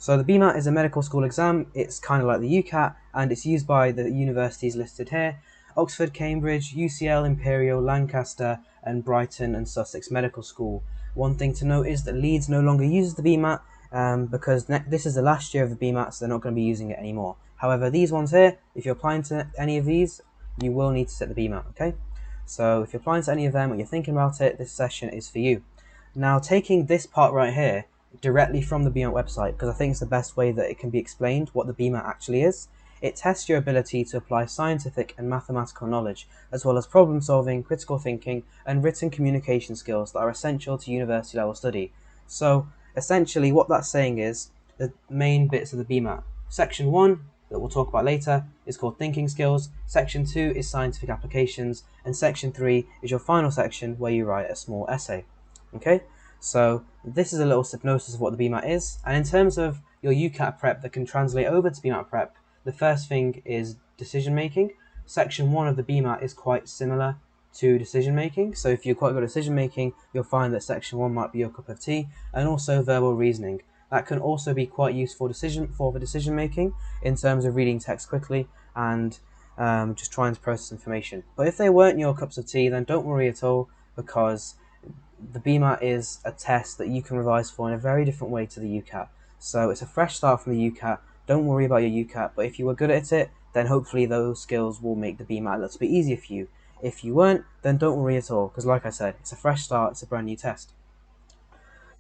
So the BMAT is a medical school exam. It's kind of like the UCAT, and it's used by the universities listed here: Oxford, Cambridge, UCL, Imperial, Lancaster, and Brighton and Sussex Medical School. One thing to note is that Leeds no longer uses the BMAT because this is the last year of the BMAT, so they're not going to be using it anymore. However, these ones here, if you're applying to any of these, you will need to set the BMAT, okay? So if you're applying to any of them or you're thinking about it, this session is for you. Now, taking this part right here directly from the BMAT website, because I think it's the best way that it can be explained what the BMAT actually is. It tests your ability to apply scientific and mathematical knowledge, as well as problem solving, critical thinking, and written communication skills that are essential to university level study. So essentially what that's saying is the main bits of the BMAT. Section 1, that we'll talk about later, is called thinking skills. Section 2 is scientific applications, and section 3 is your final section where you write a small essay. Okay, so this is a little synopsis of what the BMAT is, and in terms of your UCAT prep that can translate over to BMAT prep, the first thing is decision making. Section 1 of the BMAT is quite similar to decision making, so if you're quite good at decision making, you'll find that section 1 might be your cup of tea, and also verbal reasoning. That can also be quite useful for decision making in terms of reading text quickly and just trying to process information. But if they weren't your cups of tea, then don't worry at all, because the BMAT is a test that you can revise for in a very different way to the UCAT. So it's a fresh start from the UCAT. Don't worry about your UCAT, but if you were good at it, then hopefully those skills will make the BMAT a little bit easier for you. If you weren't, then don't worry at all, because like I said, it's a fresh start, it's a brand new test.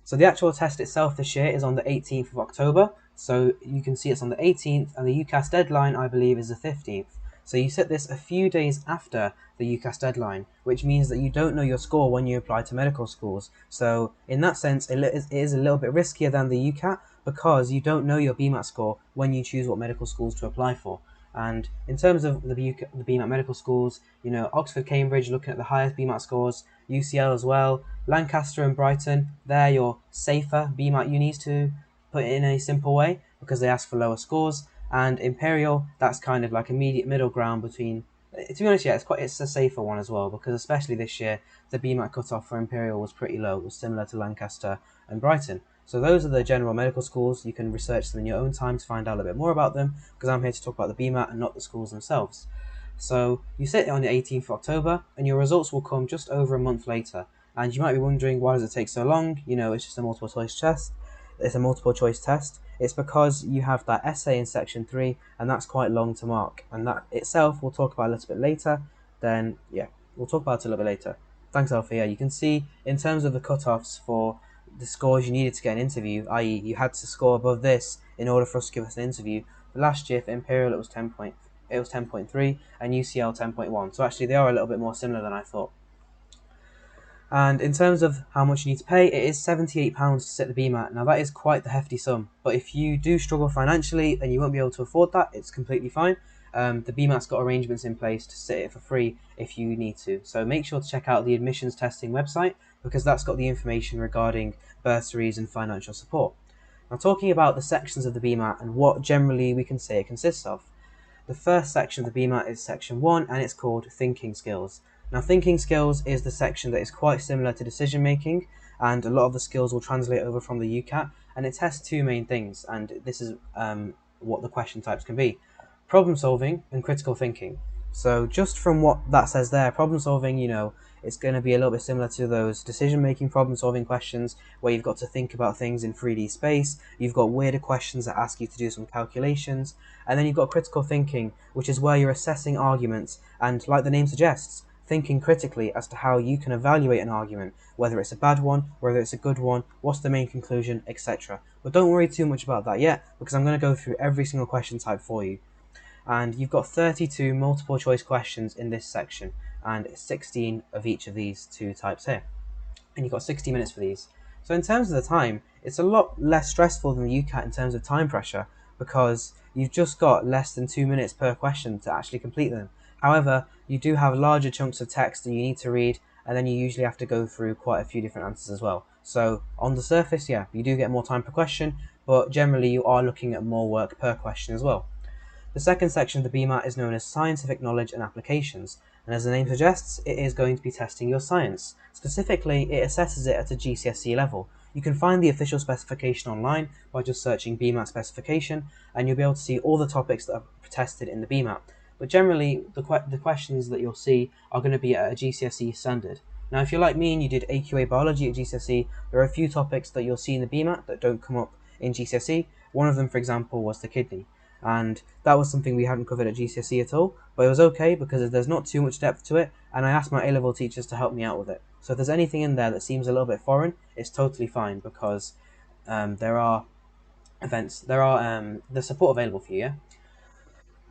So the actual test itself this year is on the 18th of October. So you can see it's on the 18th, and the UCAS deadline, I believe, is the 15th. So you set this a few days after the UCAS deadline, which means that you don't know your score when you apply to medical schools. So in that sense, it is a little bit riskier than the UCAT, because you don't know your BMAT score when you choose what medical schools to apply for. And in terms of the BMAT medical schools, you know, Oxford, Cambridge, looking at the highest BMAT scores, UCL as well, Lancaster and Brighton, they're your safer BMAT unis, to put it in a simple way, because they ask for lower scores. And Imperial, that's kind of like a middle ground between. To be honest, yeah, it's a safer one as well, because especially this year, the BMAT cutoff for Imperial was pretty low. It was similar to Lancaster and Brighton. So those are the general medical schools. You can research them in your own time to find out a bit more about them, because I'm here to talk about the BMAT and not the schools themselves. So you sit it on the 18th of October, and your results will come just over a month later. And you might be wondering, why does it take so long? You know, it's just a multiple choice test. It's a multiple choice test. It's because you have that essay in section 3, and that's quite long to mark. And that itself we'll talk about a little bit later. Then, yeah, we'll talk about it a little bit later. Thanks, Alfie. Yeah, you can see in terms of the cutoffs for the scores you needed to get an interview, i.e. you had to score above this in order for us to give us an interview. For last year for Imperial it was 10.3 and UCL 10.1. So actually they are a little bit more similar than I thought. And in terms of how much you need to pay, it is £78 to sit the BMAT. Now that is quite the hefty sum, but if you do struggle financially and you won't be able to afford that, it's completely fine. The BMAT's got arrangements in place to sit it for free if you need to. So make sure to check out the admissions testing website, because that's got the information regarding bursaries and financial support. Now, talking about the sections of the BMAT and what generally we can say it consists of. The first section of the BMAT is section 1, and it's called thinking skills. Now, thinking skills is the section that is quite similar to decision making, and a lot of the skills will translate over from the UCAT, and it tests two main things, and this is what the question types can be: problem solving and critical thinking. So just from what that says there, problem solving, you know, it's going to be a little bit similar to those decision-making problem-solving questions where you've got to think about things in 3D space. You've got weirder questions that ask you to do some calculations. And then you've got critical thinking, which is where you're assessing arguments and, like the name suggests, thinking critically as to how you can evaluate an argument, whether it's a bad one, whether it's a good one, what's the main conclusion, etc. But don't worry too much about that yet, because I'm going to go through every single question type for you. And you've got 32 multiple choice questions in this section, and 16 of each of these two types here. And you've got 60 minutes for these. So in terms of the time, it's a lot less stressful than the UCAT in terms of time pressure, because you've just got less than 2 minutes per question to actually complete them. However, you do have larger chunks of text that you need to read, and then you usually have to go through quite a few different answers as well. So on the surface, yeah, you do get more time per question, but generally you are looking at more work per question as well. The second section of the BMAT is known as Scientific Knowledge and Applications, and as the name suggests, it is going to be testing your science. Specifically, it assesses it at a GCSE level. You can find the official specification online by just searching BMAT specification, and you'll be able to see all the topics that are tested in the BMAT. But generally, the questions that you'll see are going to be at a GCSE standard. Now, if you're like me and you did AQA biology at GCSE, there are a few topics that you'll see in the BMAT that don't come up in GCSE. One of them, for example, was the kidney, and that was something we hadn't covered at GCSE at all, but it was okay because there's not too much depth to it, and I asked my A-level teachers to help me out with it. So if there's anything in there that seems a little bit foreign, it's totally fine, because there are the support available for you,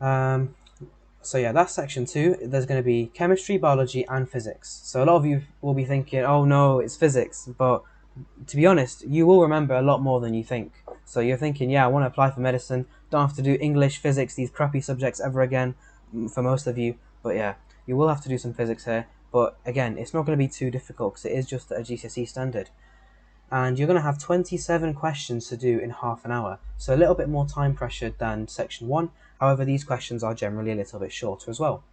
yeah? So yeah, that's section 2. There's going to be chemistry, biology, and physics. So a lot of you will be thinking, oh no, it's physics, but to be honest, you will remember a lot more than you think. So you're thinking, yeah, I want to apply for medicine, don't have to do English, physics, these crappy subjects ever again, for most of you. But yeah, you will have to do some physics here. But again, it's not going to be too difficult because it is just at a GCSE standard. And you're going to have 27 questions to do in half an hour, so a little bit more time pressured than section 1. However, these questions are generally a little bit shorter as well.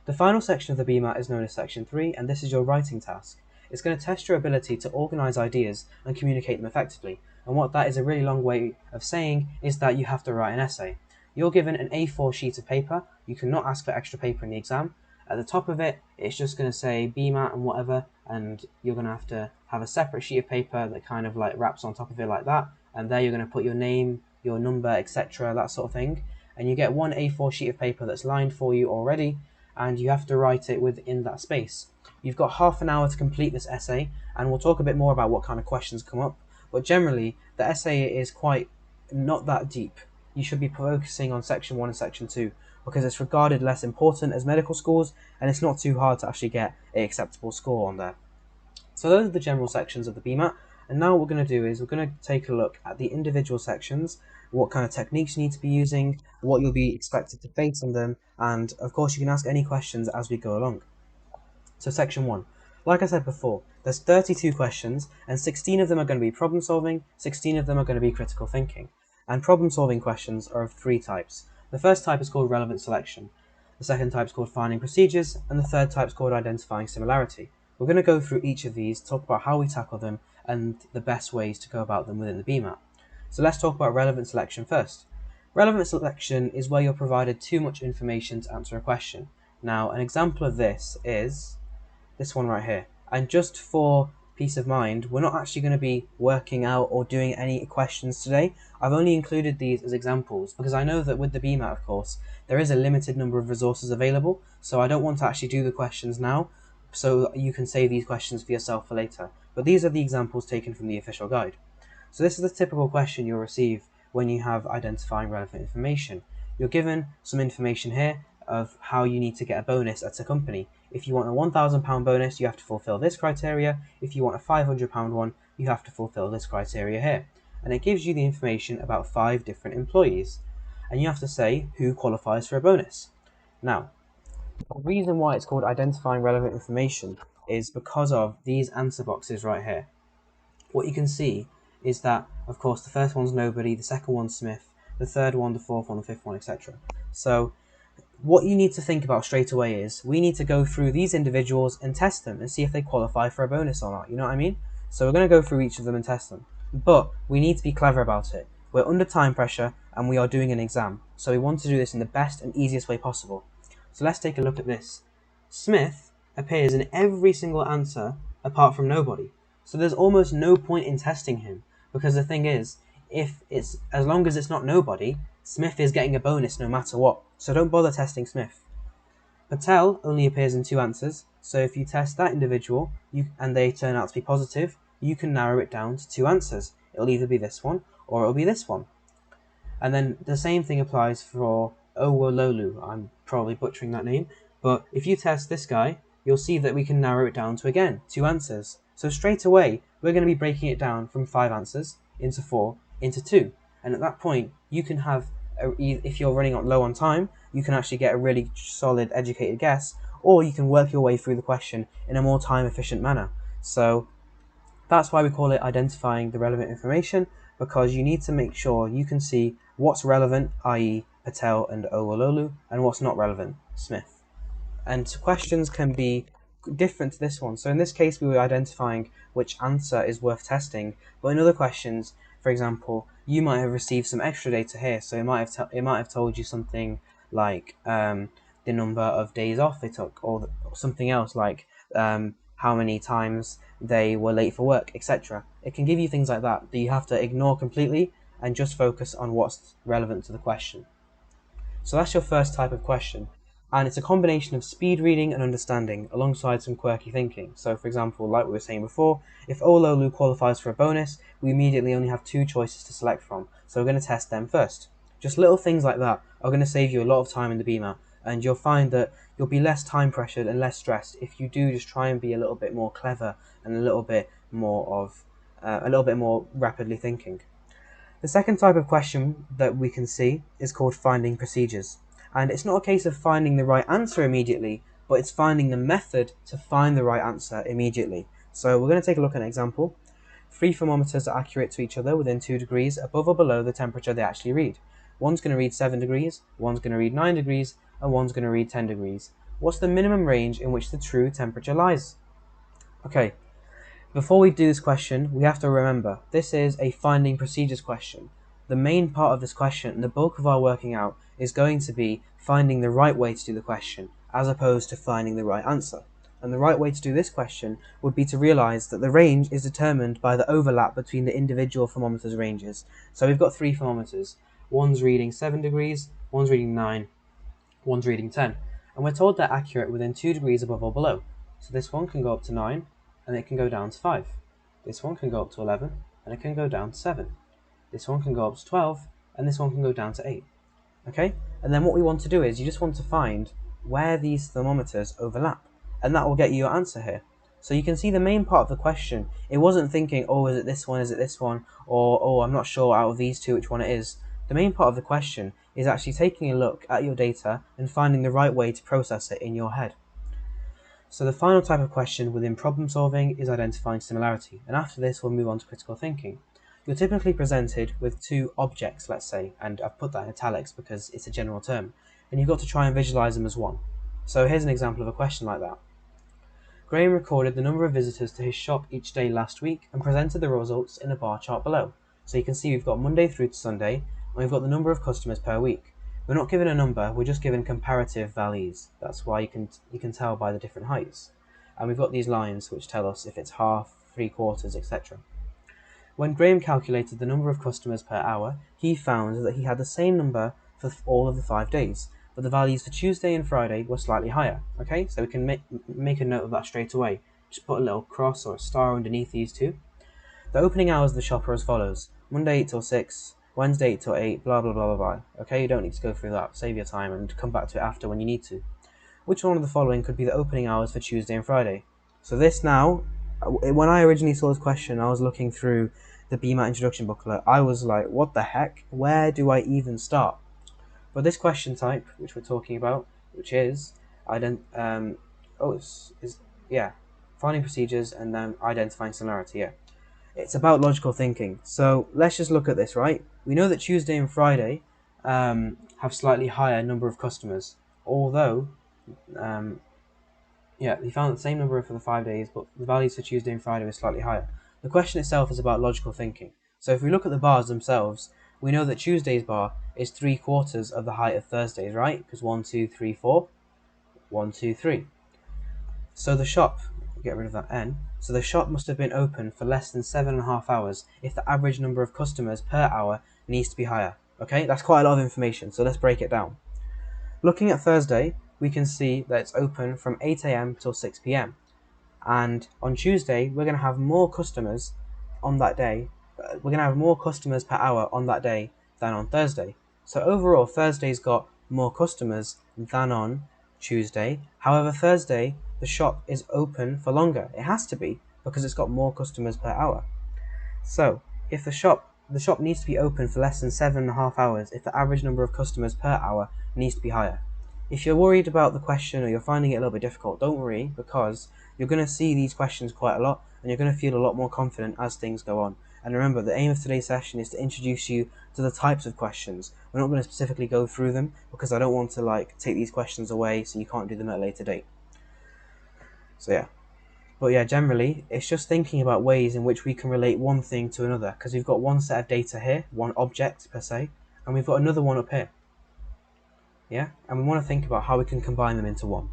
The final section of the BMAT is known as section 3, and this is your writing task. It's going to test your ability to organise ideas and communicate them effectively, and what that is a really long way of saying is that you have to write an essay. You're given an A4 sheet of paper. You cannot ask for extra paper in the exam. At the top of it, it's just going to say BMAT and whatever, and you're going to have a separate sheet of paper that kind of like wraps on top of it like that, and there you're going to put your name, your number, etc., that sort of thing. And you get one A4 sheet of paper that's lined for you already, and you have to write it within that space. You've got half an hour to complete this essay, and we'll talk a bit more about what kind of questions come up, but generally the essay is quite not that deep. You should be focusing on section 1 and section 2 because it's regarded less important as medical schools, and it's not too hard to actually get an acceptable score on there. So those are the general sections of the BMAT, and now what we're going to do is we're going to take a look at the individual sections, what kind of techniques you need to be using, what you'll be expected to face on them, and of course you can ask any questions as we go along. So section 1. Like I said before, there's 32 questions, and 16 of them are going to be problem solving, 16 of them are going to be critical thinking. And problem solving questions are of 3 types. The first type is called relevant selection, the second type is called finding procedures, and the third type is called identifying similarity. We're going to go through each of these, talk about how we tackle them, and the best ways to go about them within the BMAT. So let's talk about relevant selection first. Relevant selection is where you're provided too much information to answer a question. Now, an example of this is this one right here. And just for peace of mind, we're not actually going to be working out or doing any questions today. I've only included these as examples because I know that with the BMAT, of course, there is a limited number of resources available, so I don't want to actually do the questions now, so you can save these questions for yourself for later. But these are the examples taken from the official guide. So this is the typical question you'll receive when you have identifying relevant information. You're given some information here of how you need to get a bonus at a company. If you want a £1,000 bonus, you have to fulfill this criteria. If you want a £500 one, you have to fulfill this criteria here. And it gives you the information about 5 different employees. And you have to say who qualifies for a bonus. Now, the reason why it's called identifying relevant information is because of these answer boxes right here. What you can see is that, of course, the first one's nobody, the second one's Smith, the third one, the fourth one, the fifth one, etc. So what you need to think about straight away is we need to go through these individuals and test them and see if they qualify for a bonus or not. You know what I mean? So we're going to go through each of them and test them. But we need to be clever about it. We're under time pressure and we are doing an exam. So we want to do this in the best and easiest way possible. So let's take a look at this. Smith appears in every single answer apart from nobody. So there's almost no point in testing him, because the thing is, if it's as long as it's not nobody, Smith is getting a bonus no matter what. So don't bother testing Smith. Patel only appears in 2 answers, so if you test that individual and they turn out to be positive, you can narrow it down to 2 answers. It'll either be this one or it'll be this one. And then the same thing applies for Owololu. I'm probably butchering that name, but if you test this guy, you'll see that we can narrow it down to, again, 2 answers. So straight away, we're going to be breaking it down from 5 answers into 4 into 2. And at that point, you can have, if you're running low on time, you can actually get a really solid, educated guess, or you can work your way through the question in a more time-efficient manner. So that's why we call it identifying the relevant information, because you need to make sure you can see what's relevant, i.e. Patel and Owololu, and what's not relevant, Smith. And questions can be different to this one. So in this case, we were identifying which answer is worth testing, but in other questions, for example, you might have received some extra data here, so it might have told you something like the number of days off they took, or something else like how many times they were late for work, etc. It can give you things like that you have to ignore completely and just focus on what's relevant to the question. So that's your first type of question. And it's a combination of speed reading and understanding alongside some quirky thinking. So for example, like we were saying before, if Ololu qualifies for a bonus, we immediately only have 2 choices to select from. So we're going to test them first. Just little things like that are going to save you a lot of time in the BMAT, and you'll find that you'll be less time pressured and less stressed if you do just try and be a little bit more clever and a little bit more rapidly thinking. The second type of question that we can see is called finding procedures. And it's not a case of finding the right answer immediately, but it's finding the method to find the right answer immediately. So we're going to take a look at an example. 3 thermometers are accurate to each other within 2 degrees above or below the temperature they actually read. One's going to read 7 degrees, one's going to read 9 degrees, and one's going to read 10 degrees. What's the minimum range in which the true temperature lies? Okay, before we do this question, we have to remember, this is a finding procedures question. The main part of this question, and the bulk of our working out, is going to be finding the right way to do the question, as opposed to finding the right answer. And the right way to do this question would be to realise that the range is determined by the overlap between the individual thermometers' ranges. So we've got 3 thermometers. One's reading 7 degrees, one's reading 9, one's reading 10. And we're told they're accurate within 2 degrees above or below. So this one can go up to 9, and it can go down to 5. This one can go up to 11, and it can go down to 7. This one can go up to 12, and this one can go down to 8. Okay? And then what we want to do is you just want to find where these thermometers overlap, and that will get you your answer here. So you can see the main part of the question, it wasn't thinking, oh, is it this one, or oh, I'm not sure out of these two which one it is. The main part of the question is actually taking a look at your data and finding the right way to process it in your head. So the final type of question within problem solving is identifying similarity, and after this we'll move on to critical thinking. You're typically presented with 2 objects, let's say, and I've put that in italics because it's a general term, and you've got to try and visualize them as one. So here's an example of a question like that. Graham recorded the number of visitors to his shop each day last week and presented the results in a bar chart below. So you can see we've got Monday through to Sunday, and we've got the number of customers per week. We're not given a number, we're just given comparative values. That's why you can tell by the different heights. And we've got these lines which tell us if it's half, 3/4, etc. When Graham calculated the number of customers per hour, he found that he had the same number for all of the 5 days, but the values for Tuesday and Friday were slightly higher. Okay, so we can make a note of that straight away. Just put a little cross or a star underneath these two. The opening hours of the shop are as follows: Monday 8 till 6, Wednesday 8 till 8, blah blah blah blah blah. Okay, you don't need to go through that. Save your time and come back to it after when you need to. Which one of the following could be the opening hours for Tuesday and Friday? So this now, when I originally saw this question, I was looking through the BMAT introduction booklet. I was like, what the heck? Where do I even start? But this question type, which we're talking about, which is finding procedures and then identifying similarity. Yeah. It's about logical thinking. So let's just look at this, right? We know that Tuesday and Friday have slightly higher number of customers, although, he found the same number for the 5 days, but the values for Tuesday and Friday were slightly higher. The question itself is about logical thinking. So if we look at the bars themselves, we know that Tuesday's bar is 3/4 of the height of Thursday's, right? Because 1, 2, 3, 4, 1, 2, 3. So the shop, get rid of that N, so the shop must have been open for less than 7.5 hours if the average number of customers per hour needs to be higher. Okay, that's quite a lot of information, so let's break it down. Looking at Thursday, we can see that it's open from 8 AM till 6 PM. And on Tuesday, we're going to have more customers on that day. We're going to have more customers per hour on that day than on Thursday. So overall, Thursday's got more customers than on Tuesday. However, Thursday, the shop is open for longer. It has to be, because it's got more customers per hour. So if the shop needs to be open for less than 7.5 hours if the average number of customers per hour needs to be higher. If you're worried about the question or you're finding it a little bit difficult, don't worry, because you're going to see these questions quite a lot and you're going to feel a lot more confident as things go on. And remember, the aim of today's session is to introduce you to the types of questions. We're not going to specifically go through them because I don't want to take these questions away so you can't do them at a later date. So yeah. But yeah, generally, it's just thinking about ways in which we can relate one thing to another, because we've got one set of data here, one object per se, and we've got another one up here. Yeah? And we want to think about how we can combine them into one.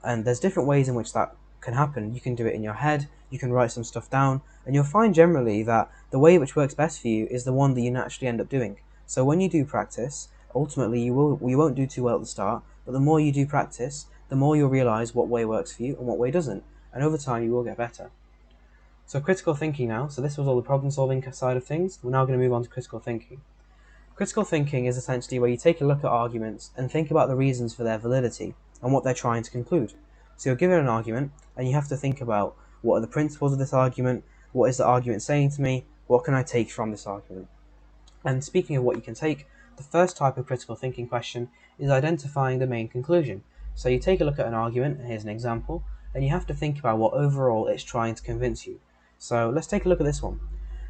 And there's different ways in which that can happen. You can do it in your head, you can write some stuff down, and you'll find generally that the way which works best for you is the one that you naturally end up doing. So when you do practice, ultimately you won't do too well at the start, but the more you do practice, the more you'll realise what way works for you and what way doesn't. And over time you will get better. So critical thinking now. So this was all the problem solving side of things. We're now going to move on to critical thinking. Critical thinking is essentially where you take a look at arguments and think about the reasons for their validity and what they're trying to conclude. So you're given an argument and you have to think about what are the principles of this argument, what is the argument saying to me, what can I take from this argument. And speaking of what you can take, the first type of critical thinking question is identifying the main conclusion. So you take a look at an argument, and here's an example, and you have to think about what overall it's trying to convince you. So let's take a look at this one.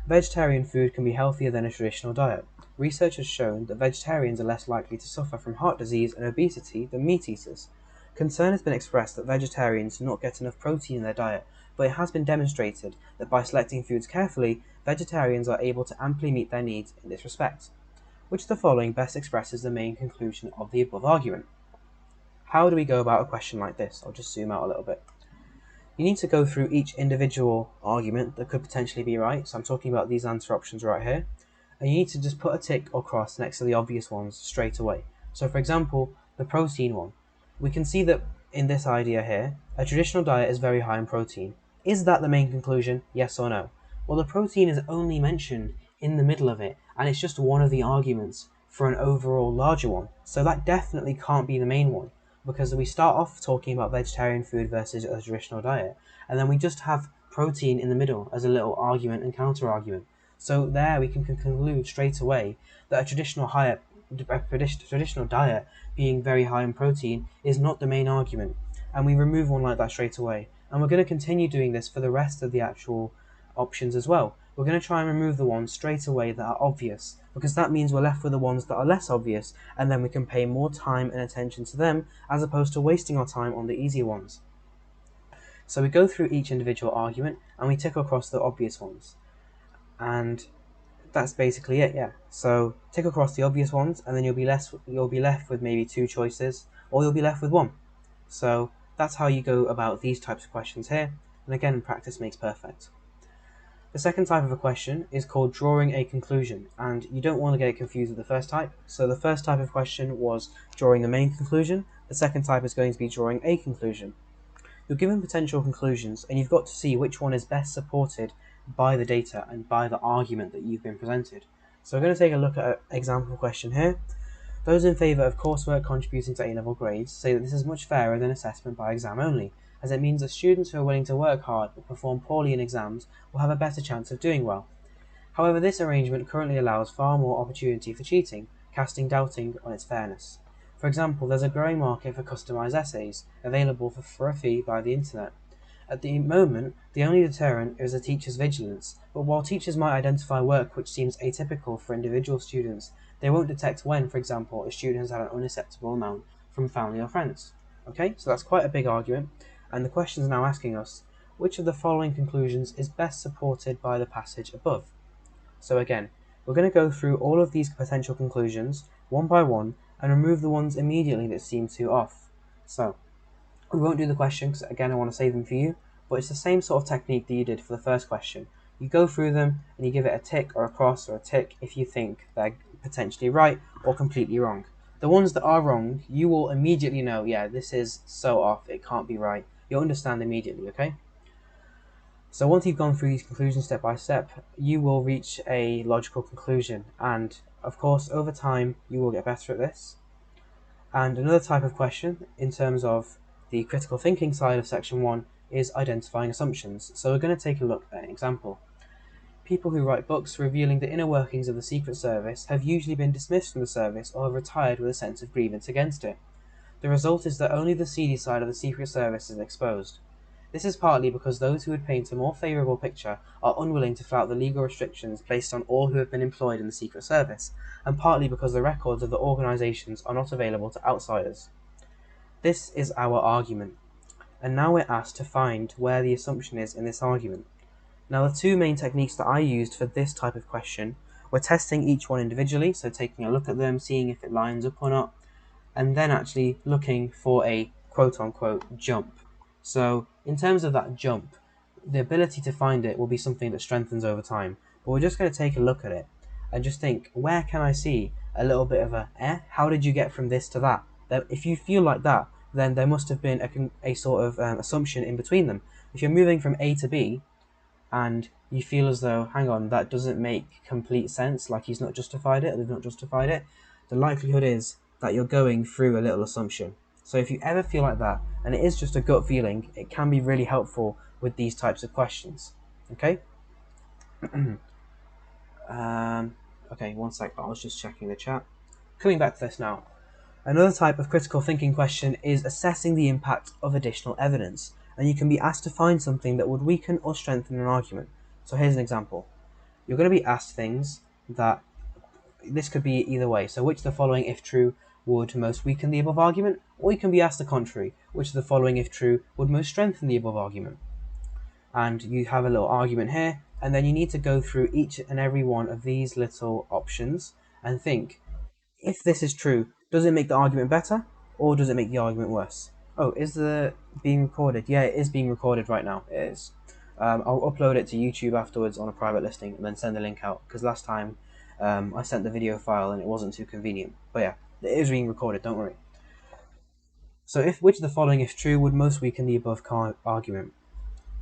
Vegetarian food can be healthier than a traditional diet. Research has shown that vegetarians are less likely to suffer from heart disease and obesity than meat eaters. Concern has been expressed that vegetarians do not get enough protein in their diet, but it has been demonstrated that by selecting foods carefully, vegetarians are able to amply meet their needs in this respect. Which of the following best expresses the main conclusion of the above argument? How do we go about a question like this? I'll just zoom out a little bit. You need to go through each individual argument that could potentially be right, so I'm talking about these answer options right here, and you need to just put a tick or cross next to the obvious ones straight away. So for example, the protein one. We can see that in this idea here, a traditional diet is very high in protein. Is that the main conclusion? Yes or no? Well, the protein is only mentioned in the middle of it, and it's just one of the arguments for an overall larger one. So that definitely can't be the main one, because we start off talking about vegetarian food versus a traditional diet, and then we just have protein in the middle as a little argument and counter argument. So there we can conclude straight away that a traditional diet being very high in protein is not the main argument, and we remove one like that straight away. And we're going to continue doing this for the rest of the actual options as well. We're going to try and remove the ones straight away that are obvious, because that means we're left with the ones that are less obvious, and then we can pay more time and attention to them as opposed to wasting our time on the easier ones. So we go through each individual argument and we tick across the obvious ones. And that's basically it, yeah. So tick across the obvious ones, and then you'll be left with maybe two choices, or you'll be left with one. So that's how you go about these types of questions here, and again, practice makes perfect. The second type of a question is called drawing a conclusion, and you don't want to get it confused with the first type. So the first type of question was drawing the main conclusion, the second type is going to be drawing a conclusion. You're given potential conclusions, and you've got to see which one is best supported by the data and by the argument that you've been presented. So we're going to take a look at an example question here. Those in favour of coursework contributing to A-level grades say that this is much fairer than assessment by exam only, as it means that students who are willing to work hard but perform poorly in exams will have a better chance of doing well. However, this arrangement currently allows far more opportunity for cheating, casting doubting on its fairness. For example, there's a growing market for customised essays, available for a fee via the internet. At the moment, the only deterrent is a teacher's vigilance, but while teachers might identify work which seems atypical for individual students, they won't detect when, for example, a student has had an unacceptable amount from family or friends. Okay, so that's quite a big argument, and the question is now asking us, which of the following conclusions is best supported by the passage above? So again, we're going to go through all of these potential conclusions, one by one, and remove the ones immediately that seem too off. So, we won't do the question because again I want to save them for you, but it's the same sort of technique that you did for the first question. You go through them and you give it a tick or a cross or a tick if you think they're potentially right or completely wrong. The ones that are wrong, you will immediately know, yeah, this is so off, it can't be right. You'll understand immediately, okay? So once you've gone through these conclusions step by step, you will reach a logical conclusion, and of course over time you will get better at this. And another type of question in terms of the critical thinking side of section 1 is identifying assumptions. So we're going to take a look at an example. People who write books revealing the inner workings of the Secret Service have usually been dismissed from the service or have retired with a sense of grievance against it. The result is that only the seedy side of the Secret Service is exposed. This is partly because those who would paint a more favourable picture are unwilling to flout the legal restrictions placed on all who have been employed in the Secret Service, and partly because the records of the organisations are not available to outsiders. This is our argument. and now we're asked to find where the assumption is in this argument. Now the two main techniques that I used for this type of question were testing each one individually, so taking a look at them, seeing if it lines up or not, and then actually looking for a quote-unquote jump. So in terms of that jump, the ability to find it will be something that strengthens over time, but we're just going to take a look at it and just think, where can I see a little bit of how did you get from this to that? If you feel like that, then there must have been a sort of assumption in between them. If you're moving from A to B, and you feel as though, hang on, that doesn't make complete sense, like he's not justified it, or they've not justified it, the likelihood is that you're going through a little assumption. So if you ever feel like that, and it is just a gut feeling, it can be really helpful with these types of questions. Okay? Okay, one sec, I was just checking the chat. Coming back to this now. Another type of critical thinking question is assessing the impact of additional evidence, and you can be asked to find something that would weaken or strengthen an argument. So here's an example. You're going to be asked things that, this could be either way, so which of the following, if true, would most weaken the above argument, or you can be asked the contrary, which of the following, if true, would most strengthen the above argument. And you have a little argument here, and then you need to go through each and every one of these little options and think, if this is true, does it make the argument better, or does it make the argument worse? Oh, is the being recorded? Yeah, it is being recorded right now. It is. I'll upload it to YouTube afterwards on a private listing and then send the link out, because last time I sent the video file and it wasn't too convenient. But yeah, it is being recorded, don't worry. So which of the following, if true, would most weaken the above argument?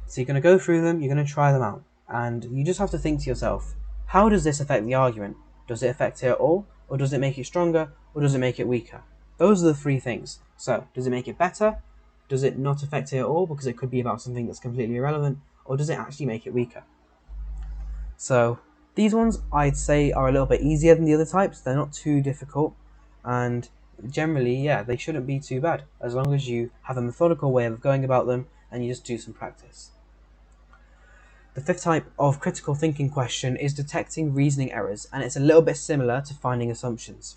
So you're going to go through them, you're going to try them out, and you just have to think to yourself, how does this affect the argument? Does it affect it at all, or does it make it stronger, or does it make it weaker? Those are the three things. So, does it make it better? Does it not affect it at all, because it could be about something that's completely irrelevant, or does it actually make it weaker? So, these ones I'd say are a little bit easier than the other types. They're not too difficult, and generally, yeah, they shouldn't be too bad, as long as you have a methodical way of going about them, and you just do some practice. The fifth type of critical thinking question is detecting reasoning errors, and it's a little bit similar to finding assumptions,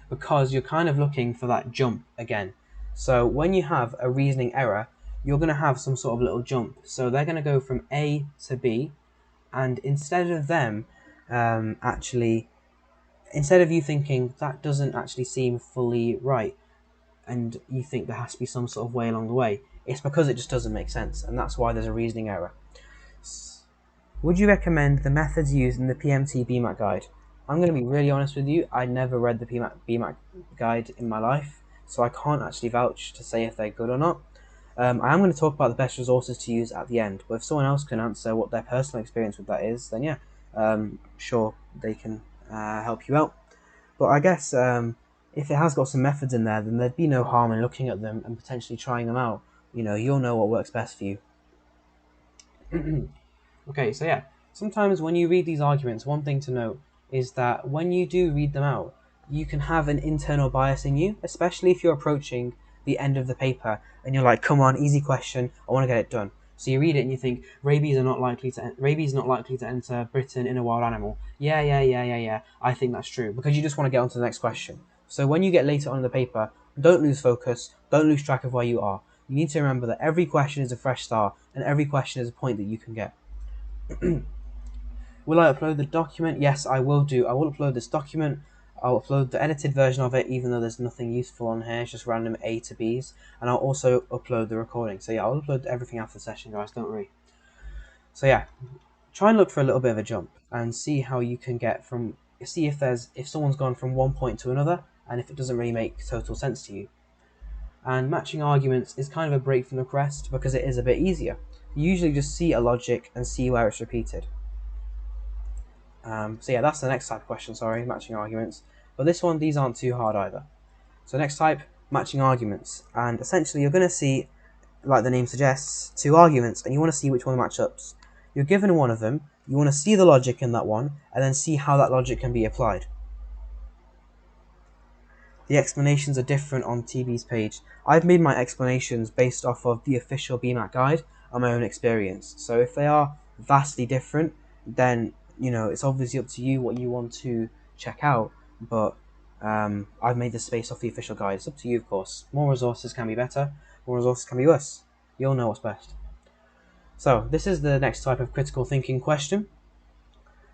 because you're kind of looking for that jump again. So when you have a reasoning error, you're going to have some sort of little jump. So they're going to go from A to B, and instead of them instead of you thinking that doesn't actually seem fully right, and you think there has to be some sort of way along the way, it's because it just doesn't make sense, and that's why there's a reasoning error. Would you recommend the methods used in the PMT BMAT guide? I'm going to be really honest with you, I never read the BMAT guide in my life, so I can't actually vouch to say if they're good or not. I am going to talk about the best resources to use at the end, but if someone else can answer what their personal experience with that is, then yeah, sure, they can help you out. But I guess if it has got some methods in there, then there'd be no harm in looking at them and potentially trying them out. You'll know what works best for you. Okay, so yeah, sometimes when you read these arguments, one thing to note is that when you do read them out, you can have an internal bias in you, especially if you're approaching the end of the paper and you're like, come on, easy question, I want to get it done. So you read it and you think, rabies not likely to enter Britain in a wild animal. Yeah, I think that's true, because you just want to get on to the next question. So when you get later on in the paper, don't lose focus, don't lose track of where you are. You need to remember that every question is a fresh start, and every question is a point that you can get. Will I upload the document? Yes, I will do. I will upload this document. I'll upload the edited version of it, even though there's nothing useful on here. It's just random A to B's. And I'll also upload the recording. So yeah, I'll upload everything after the session, guys. Don't worry. So yeah, try and look for a little bit of a jump and see how you can get from... See if someone's gone from one point to another, and if it doesn't really make total sense to you. And matching arguments is kind of a break from the rest because it is a bit easier. You usually just see a logic and see where it's repeated. So yeah, that's the next type of question, matching arguments. But this one, these aren't too hard either. So next type, matching arguments. And essentially you're going to see, like the name suggests, two arguments, and you want to see which one match up. You're given one of them, you want to see the logic in that one, and then see how that logic can be applied. The explanations are different on TB's page. I've made my explanations based off of the official BMAT guide and my own experience. So if they are vastly different, then it's obviously up to you what you want to check out. But I've made this based off the official guide. It's up to you, of course. More resources can be better, More resources can be worse. You'll know what's best. So this is the next type of critical thinking question,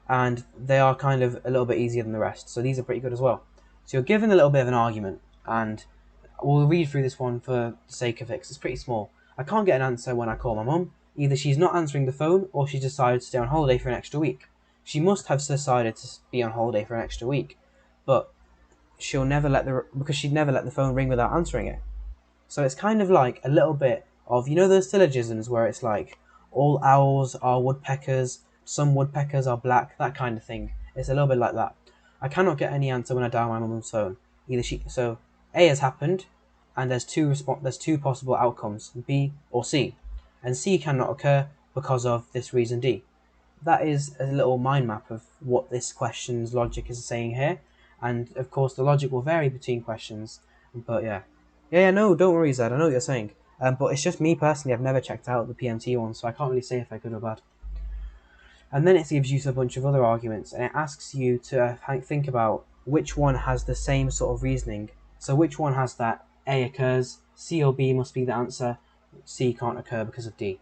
and they are kind of a little bit easier than the rest. So these are pretty good as well. So you're given a little bit of an argument, and we'll read through this one for the sake of it, because it's pretty small. I can't get an answer when I call my mum. Either she's not answering the phone, or she decided to stay on holiday for an extra week. She must have decided to be on holiday for an extra week, but because she'd never let the phone ring without answering it. So it's kind of like a little bit of, you know, those syllogisms where it's like all owls are woodpeckers, some woodpeckers are black, that kind of thing. It's a little bit like that. I cannot get any answer when I dial my mum's phone. So A has happened, and there's two possible outcomes, B or C, and C cannot occur because of this reason D. That is a little mind map of what this question's logic is saying here, and of course the logic will vary between questions, but yeah, no, don't worry, Zed, I know what you're saying, but it's just me personally, I've never checked out the PMT one, so I can't really say if they're good or bad. And then it gives you a bunch of other arguments, and it asks you to think about which one has the same sort of reasoning. So which one has that A occurs, C or B must be the answer, C can't occur because of D.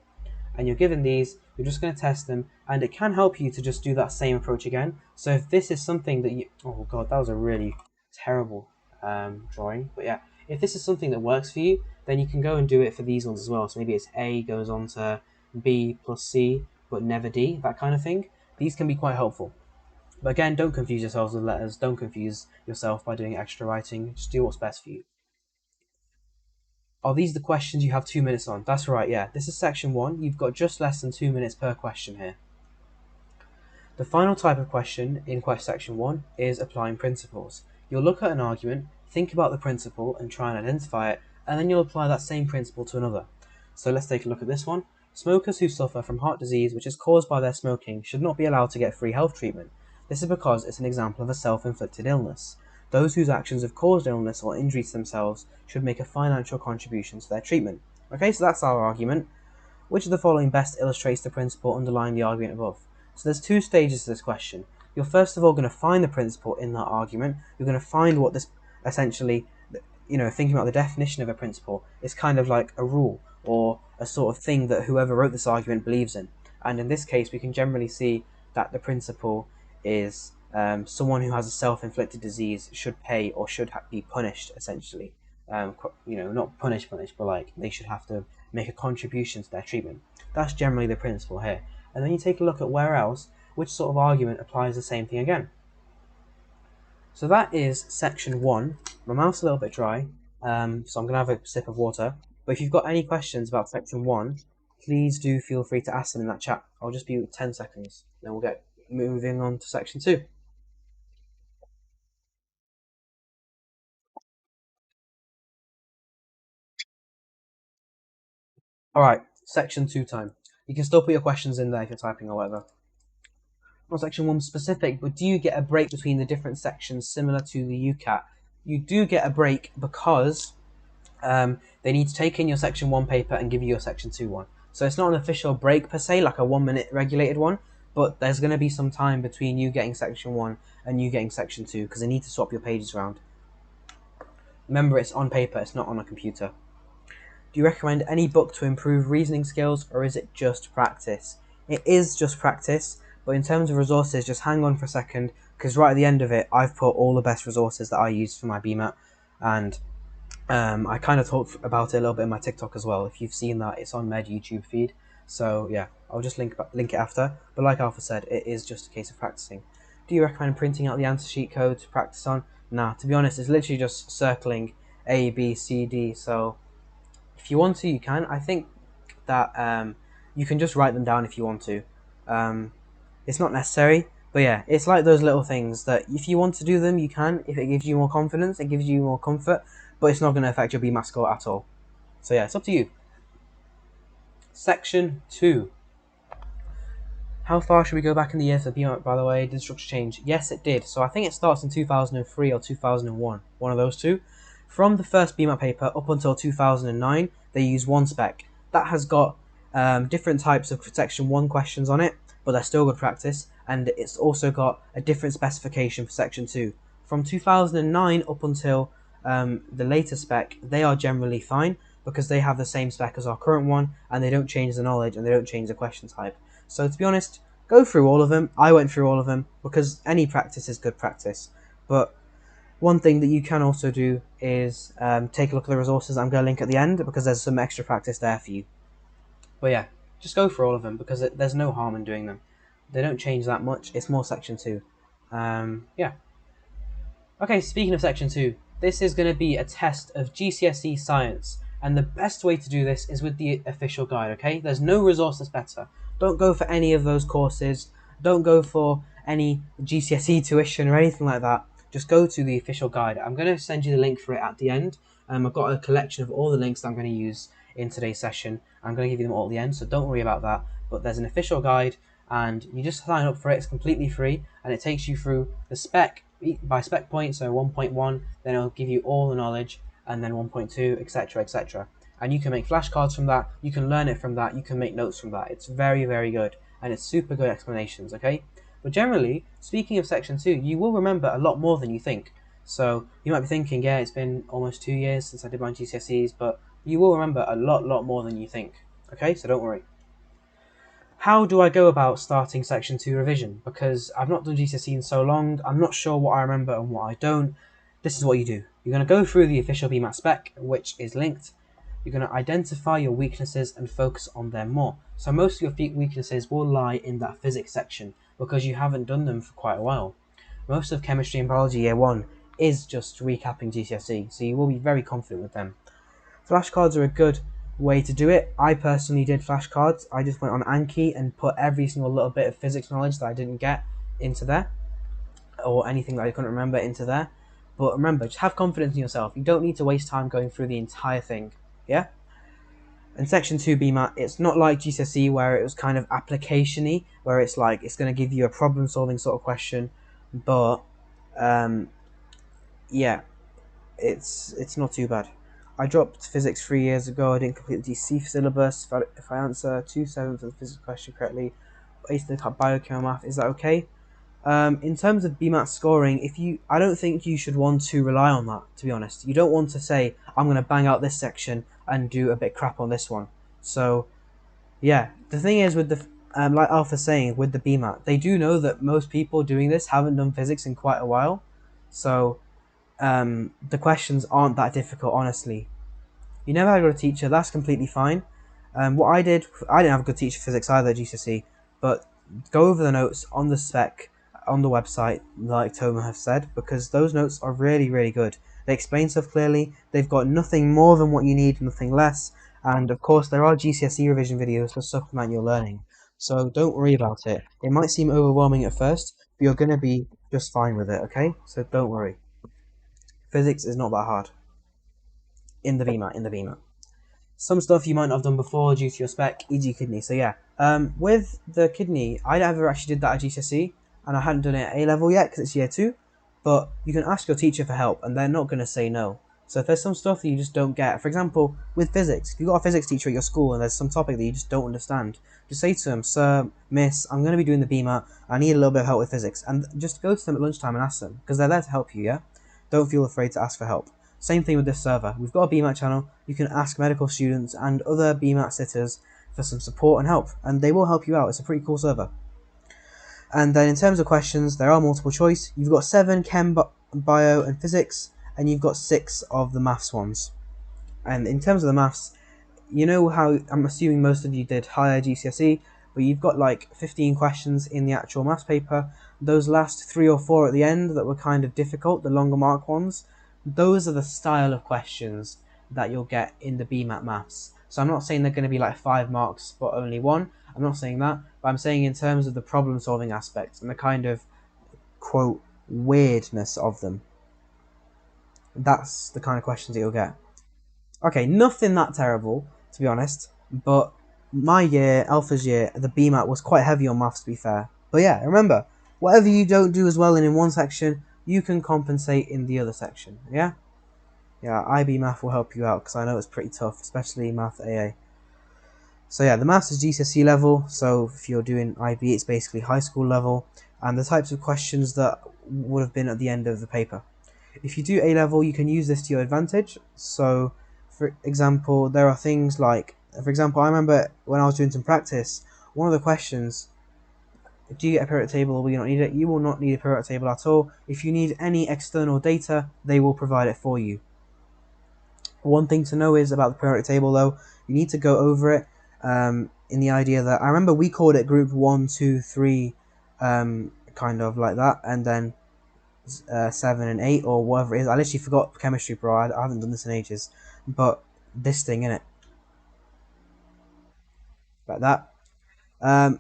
And you're given these, you're just going to test them, and it can help you to just do that same approach again. So if this is something that oh god, that was a really terrible drawing, but yeah, if this is something that works for you, then you can go and do it for these ones as well. So maybe it's A goes on to B plus C, but never D, that kind of thing. These can be quite helpful. But again, don't confuse yourselves with letters, don't confuse yourself by doing extra writing, just do what's best for you. Are these the questions you have 2 minutes on? That's right, yeah. This is section 1. You've got just less than 2 minutes per question here. The final type of question in section 1 is applying principles. You'll look at an argument, think about the principle and try and identify it, and then you'll apply that same principle to another. So let's take a look at this one. Smokers who suffer from heart disease which is caused by their smoking should not be allowed to get free health treatment. This is because it's an example of a self-inflicted illness. Those whose actions have caused illness or injury to themselves should make a financial contribution to their treatment. Okay, so that's our argument. Which of the following best illustrates the principle underlying the argument above? So there's two stages to this question. You're first of all going to find the principle in that argument. You're going to find what this essentially, thinking about the definition of a principle is kind of like a rule or a sort of thing that whoever wrote this argument believes in. And in this case, we can generally see that the principle is someone who has a self-inflicted disease should pay or should be punished, essentially. Not punished, but like they should have to make a contribution to their treatment. That's generally the principle here. And then you take a look at where else, which sort of argument applies the same thing again. So that is section 1. My mouth's a little bit dry, so I'm going to have a sip of water. But if you've got any questions about section 1, please do feel free to ask them in that chat. I'll just be 10 seconds, then we'll get moving on to section 2. Alright, section 2 time. You can still put your questions in there if you're typing or whatever. Not section 1 specific, but do you get a break between the different sections similar to the UCAT? You do get a break because they need to take in your section 1 paper and give you your section 2 one. So it's not an official break per se, like a 1 minute regulated one, but there's going to be some time between you getting section 1 and you getting section 2 because they need to swap your pages around. Remember, it's on paper, it's not on a computer. Do you recommend any book to improve reasoning skills, or is it just practice? It is just practice, but in terms of resources, just hang on for a second, because right at the end of it, I've put all the best resources that I used for my BMAT, and I kind of talked about it a little bit in my TikTok as well. If you've seen that, it's on Med YouTube feed. So yeah, I'll just link it after. But like Alpha said, it is just a case of practicing. Do you recommend printing out the answer sheet code to practice on? Nah, to be honest, it's literally just circling A, B, C, D. So if you want to, you can. I think that you can just write them down if you want to. It's not necessary, but yeah, it's like those little things that if you want to do them, you can. If it gives you more confidence, it gives you more comfort, but it's not going to affect your BMAT score at all. So yeah, it's up to you. Section 2. How far should we go back in the year for BMAT, by the way? Did the structure change? Yes, it did. So I think it starts in 2003 or 2001, one of those two. From the first BMAT paper up until 2009, they use one spec. That has got different types of section 1 questions on it, but they're still good practice, and it's also got a different specification for section 2. From 2009 up until the later spec, they are generally fine, because they have the same spec as our current one, and they don't change the knowledge and they don't change the question type. So to be honest, go through all of them. I went through all of them because any practice is good practice. But one thing that you can also do is take a look at the resources I'm going to link at the end, because there's some extra practice there for you. But yeah, just go for all of them because there's no harm in doing them. They don't change that much. It's more section 2. Yeah. Okay, speaking of section 2, this is going to be a test of GCSE science, and the best way to do this is with the official guide, okay? There's no resource that's better. Don't go for any of those courses. Don't go for any GCSE tuition or anything like that. Just go to the official guide. I'm going to send you the link for it at the end. I've got a collection of all the links that I'm going to use in today's session. I'm going to give you them all at the end, so don't worry about that. But there's an official guide, and you just sign up for it. It's completely free, and it takes you through the spec by spec point, so 1.1, then it'll give you all the knowledge, and then 1.2, etc, etc. And you can make flashcards from that, you can learn it from that, you can make notes from that. It's very, very good, and it's super good explanations, okay? But generally, speaking of section 2, you will remember a lot more than you think. So you might be thinking, yeah, it's been almost 2 years since I did my GCSEs, but you will remember a lot more than you think, okay? So don't worry. How do I go about starting section 2 revision? Because I've not done GCSE in so long, I'm not sure what I remember and what I don't. This is what you do. You're going to go through the official BMAT spec, which is linked. You're going to identify your weaknesses and focus on them more. So most of your weaknesses will lie in that physics section, because you haven't done them for quite a while. Most of chemistry and biology year 1 is just recapping GCSE, so you will be very confident with them. Flashcards are a good way to do it. I personally did flashcards. I just went on Anki and put every single little bit of physics knowledge that I didn't get into there, or anything that I couldn't remember into there. But remember, just have confidence in yourself. You don't need to waste time going through the entire thing. Yeah? And section 2 BMAT, it's not like GCSE where it was kind of application-y, where it's like it's going to give you a problem-solving sort of question. But yeah, it's not too bad. I dropped physics 3 years ago. I didn't complete the DC syllabus. If I answer 2/7 of the physics question correctly, based on the biochem math, is that okay? In terms of BMAT scoring, I don't think you should want to rely on that, to be honest. You don't want to say, I'm going to bang out this section and do a bit crap on this one. So, yeah, the thing is with the, like Alpha's saying, with the BMAT, they do know that most people doing this haven't done physics in quite a while. So, the questions aren't that difficult, honestly. You never had a good teacher, that's completely fine. What I didn't have a good teacher for physics either at GCSE, but go over the notes on the spec on the website, like Toma have said, because those notes are really, really good. They explain stuff clearly, they've got nothing more than what you need, nothing less, and of course there are GCSE revision videos to supplement your learning. So don't worry about it. It might seem overwhelming at first, but you're going to be just fine with it, okay? So don't worry. Physics is not that hard. In the BMAT. Some stuff you might not have done before due to your spec, e.g. kidney. So yeah, with the kidney, I never actually did that at GCSE, and I hadn't done it at A level yet because it's year 2. But you can ask your teacher for help, and they're not going to say no. So if there's some stuff that you just don't get, for example, with physics, if you've got a physics teacher at your school and there's some topic that you just don't understand, just say to them, Sir, Miss, I'm going to be doing the BMAT, I need a little bit of help with physics. And just go to them at lunchtime and ask them, because they're there to help you, yeah? Don't feel afraid to ask for help. Same thing with this server. We've got a BMAT channel. You can ask medical students and other BMAT sitters for some support and help, and they will help you out. It's a pretty cool server. And then in terms of questions, there are multiple choice. You've got 7 chem, bio, and physics, and you've got 6 of the maths ones. And in terms of the maths, you know how I'm assuming most of you did higher GCSE, but you've got like 15 questions in the actual maths paper. Those last 3 or 4 at the end that were kind of difficult, the longer mark ones, those are the style of questions that you'll get in the BMAT maths. So I'm not saying they're going to be like 5 marks but only 1. I'm not saying that, but I'm saying in terms of the problem solving aspects and the kind of, quote, weirdness of them. That's the kind of questions that you'll get. Okay, nothing that terrible, to be honest, but my year, Alpha's year, the BMAT was quite heavy on maths, to be fair. But yeah, remember, whatever you don't do as well in one section, you can compensate in the other section, yeah? Yeah, IB Math will help you out, because I know it's pretty tough, especially Math AA. So yeah, the Maths is GCSE level, so if you're doing IB, it's basically high school level, and the types of questions that would have been at the end of the paper. If you do A level, you can use this to your advantage, so For example, there are things like, for example, I remember when I was doing some practice, one of the questions, do you get a periodic table or will you not need it? You will not need a periodic table at all. If you need any external data, they will provide it for you. One thing to know is about the periodic table, though, you need to go over it in the idea that I remember we called it group 1, 2, 3, kind of like that, and then 7 and 8 or whatever it is. I literally forgot chemistry, bro. I haven't done this in ages. But this thing, innit? Like that.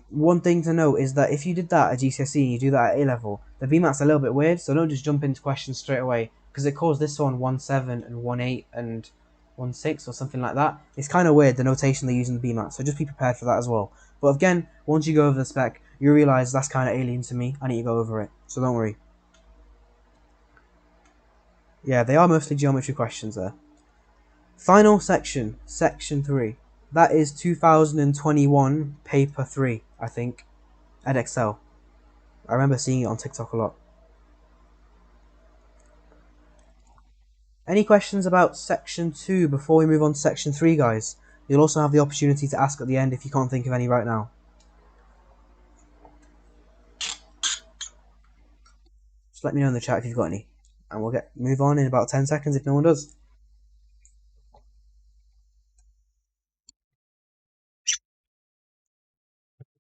One thing to note is that if you did that at GCSE and you do that at A level, the BMAT's a little bit weird, so don't just jump into questions straight away because it calls this one 1-7 and 1-8 and 1-6 or something like that. It's kind of weird the notation they use in the BMAT, so just be prepared for that as well. But again, once you go over the spec, you realize that's kind of alien to me. I need to go over it, so don't worry. Yeah, they are mostly geometry questions there. Final section, section 3. That is 2021 paper 3, I think, at Excel. I remember seeing it on TikTok a lot. Any questions about section 2 before we move on to section 3, guys? You'll also have the opportunity to ask at the end if you can't think of any right now. Just let me know in the chat if you've got any. And we'll move on in about 10 seconds if no one does.